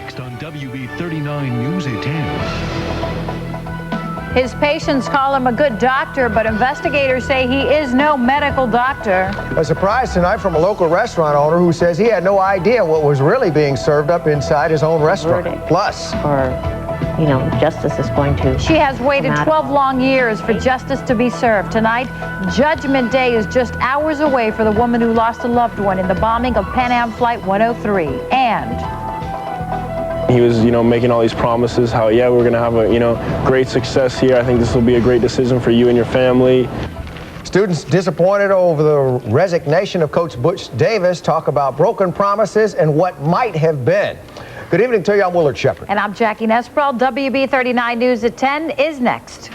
next on WB39 News at 10. His patients call him a good doctor, but investigators say he is no medical doctor. A surprise tonight from a local restaurant owner who says he had no idea what was really being served up inside his own restaurant. Verdict. Plus, justice is going to. She has waited 12 long years for justice to be served. Tonight, Judgment Day is just hours away for the woman who lost a loved one in the bombing of Pan Am Flight 103. And he was, making all these promises, how, yeah, we're going to have a, great success here. I think this will be a great decision for you and your family. students disappointed over the resignation of Coach Butch Davis talk about broken promises and what might have been. Good evening to you. I'm Willard Shepard. And I'm Jackie Nesprell. WB39 News at 10 is next.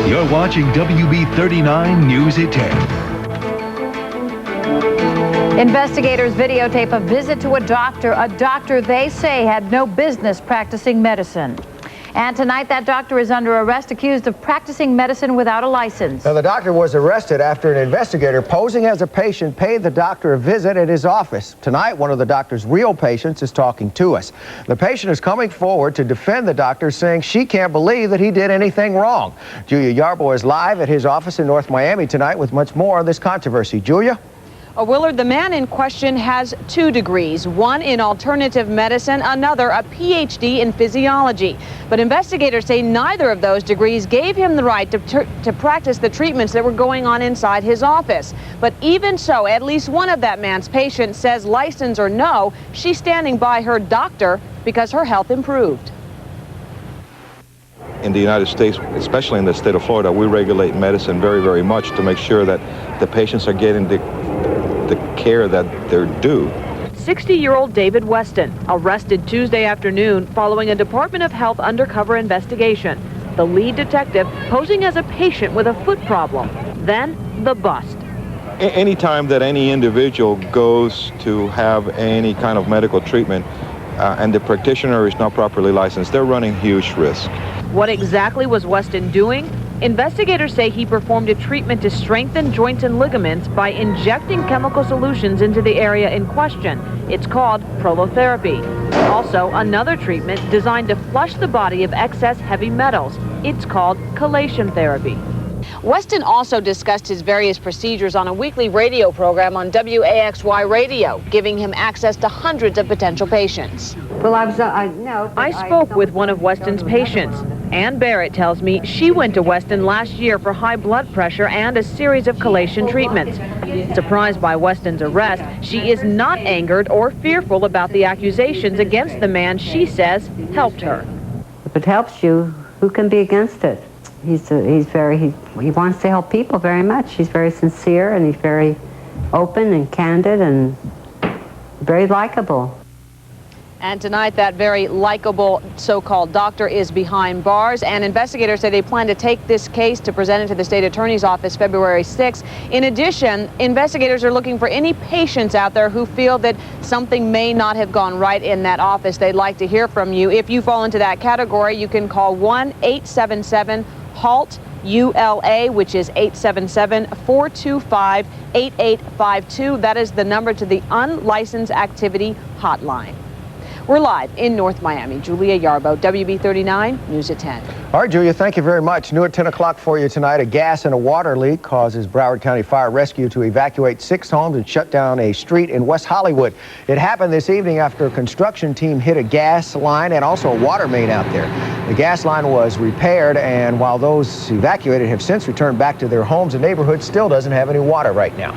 You're watching WB39 News at 10. Investigators videotape a visit to a doctor they say had no business practicing medicine. And tonight, that doctor is under arrest, accused of practicing medicine without a license. Now, the doctor was arrested after an investigator posing as a patient paid the doctor a visit at his office. Tonight, one of the doctor's real patients is talking to us. The patient is coming forward to defend the doctor, saying she can't believe that he did anything wrong. Julia Yarbo is live at his office in North Miami tonight with much more on this controversy. Julia? Willard, the man in question has 2 degrees, one in alternative medicine, another a PhD in physiology. But investigators say neither of those degrees gave him the right to practice the treatments that were going on inside his office. But even so, at least one of that man's patients says, license or no, she's standing by her doctor because her health improved. In the United States, especially in the state of Florida, we regulate medicine very, very much to make sure that the patients are getting the care that they're due. 60-year-old David Weston, arrested Tuesday afternoon following a Department of Health undercover investigation. The lead detective posing as a patient with a foot problem. Then the bust. Anytime that any individual goes to have any kind of medical treatment and the practitioner is not properly licensed, they're running huge risk. What exactly was Weston doing? Investigators say he performed a treatment to strengthen joints and ligaments by injecting chemical solutions into the area in question. It's called prolotherapy. Also, another treatment designed to flush the body of excess heavy metals. It's called chelation therapy. Weston also discussed his various procedures on a weekly radio program on WAXY radio, giving him access to hundreds of potential patients. Well, I spoke with one of Weston's patients. Ann Barrett tells me she went to Weston last year for high blood pressure and a series of chelation treatments. Surprised by Weston's arrest, she is not angered or fearful about the accusations against the man she says helped her. If it helps you, who can be against it? He wants to help people very much. He's very sincere, and he's very open and candid and very likable. And tonight, that very likable so-called doctor is behind bars, and investigators say they plan to take this case to present it to the state attorney's office February 6th. In addition, investigators are looking for any patients out there who feel that something may not have gone right in that office. They'd like to hear from you. If you fall into that category, you can call 1-877-HALT-ULA, which is 877-425-8852. That is the number to the Unlicensed Activity Hotline. We're live in North Miami. Julia Yarbo, WB39 News at 10. All right, Julia, thank you very much. New at 10 o'clock for you tonight. A gas and a water leak causes Broward County Fire Rescue to evacuate 6 homes and shut down a street in West Hollywood. It happened this evening after a construction team hit a gas line and also a water main out there. The gas line was repaired, and while those evacuated have since returned back to their homes, the neighborhood still doesn't have any water right now.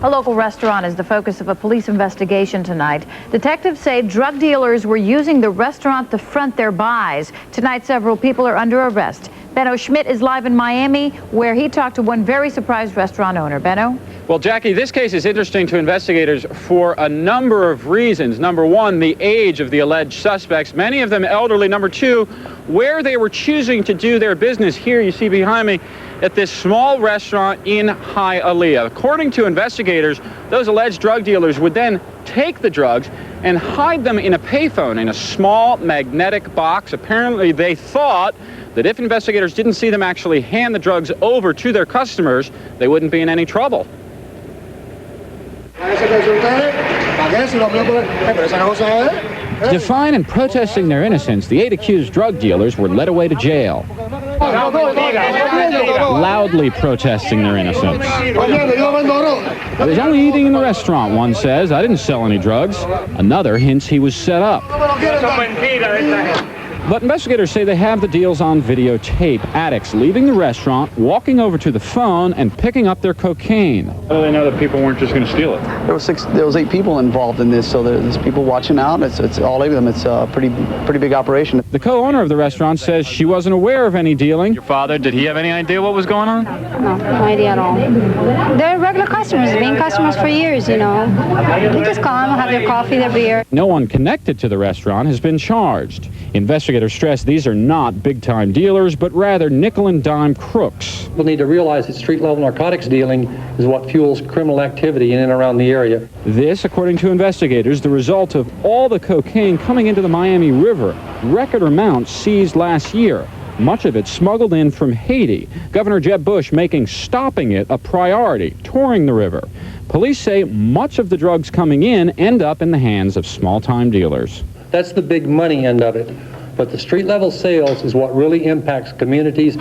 A local restaurant is the focus of a police investigation tonight. Detectives say drug dealers were using the restaurant to front their buys. Tonight, several people are under arrest. Benno Schmidt is live in Miami, where he talked to one very surprised restaurant owner. Benno? Well, Jackie, this case is interesting to investigators for a number of reasons. Number one, the age of the alleged suspects, many of them elderly. Number two, where they were choosing to do their business. Here you see behind me at this small restaurant in Hialeah. According to investigators, those alleged drug dealers would then take the drugs and hide them in a payphone in a small magnetic box. Apparently, they thought that if investigators didn't see them actually hand the drugs over to their customers, they wouldn't be in any trouble. Defying and protesting their innocence, the 8 accused drug dealers were led away to jail. Loudly protesting their innocence. I was only eating in the restaurant, one says. I didn't sell any drugs. Another hints he was set up. But investigators say they have the deals on videotape. Addicts leaving the restaurant, walking over to the phone, and picking up their cocaine. How do they know that people weren't just going to steal it? There was 8 people involved in this, so there's people watching out. It's all 8 of them. It's a pretty big operation. The co-owner of the restaurant says she wasn't aware of any dealing. Your father, did he have any idea what was going on? No idea at all. They're regular customers, being customers for years, you know. They just come, have their coffee, their beer. No one connected to the restaurant has been charged. Investigators stress these are not big-time dealers, but rather nickel-and-dime crooks. People need to realize that street-level narcotics dealing is what fuels criminal activity in and around the area. This, according to investigators, the result of all the cocaine coming into the Miami River. Record amounts seized last year. Much of it smuggled in from Haiti. Governor Jeb Bush making stopping it a priority, touring the river. Police say much of the drugs coming in end up in the hands of small-time dealers. That's the big money end of it. But the street-level sales is what really impacts communities.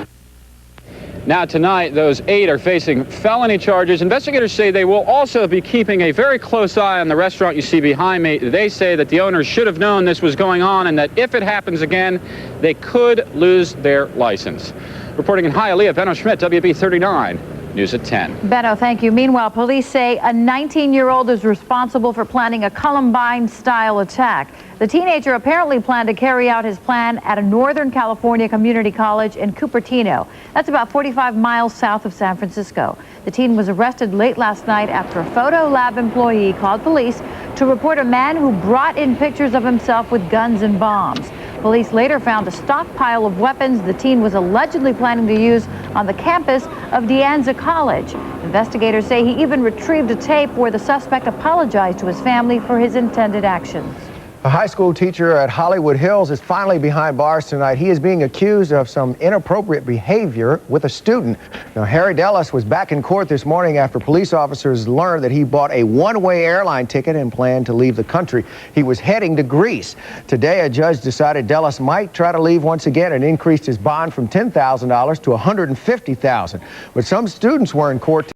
Now tonight, those 8 are facing felony charges. Investigators say they will also be keeping a very close eye on the restaurant you see behind me. They say that the owners should have known this was going on and that if it happens again, they could lose their license. Reporting in Hialeah, Benno Schmidt, WB 39. News at 10. Benno, thank you. Meanwhile, police say a 19-year-old is responsible for planning a Columbine-style attack. The teenager apparently planned to carry out his plan at a Northern California community college in Cupertino. That's about 45 miles south of San Francisco. The teen was arrested late last night after a photo lab employee called police to report a man who brought in pictures of himself with guns and bombs. Police later found a stockpile of weapons the teen was allegedly planning to use on the campus of De Anza College. Investigators say he even retrieved a tape where the suspect apologized to his family for his intended actions. A high school teacher at Hollywood Hills is finally behind bars tonight. He is being accused of some inappropriate behavior with a student. Now, Harry Dellis was back in court this morning after police officers learned that he bought a one-way airline ticket and planned to leave the country. He was heading to Greece. Today, a judge decided Dellis might try to leave once again and increased his bond from $10,000 to $150,000. But some students were in court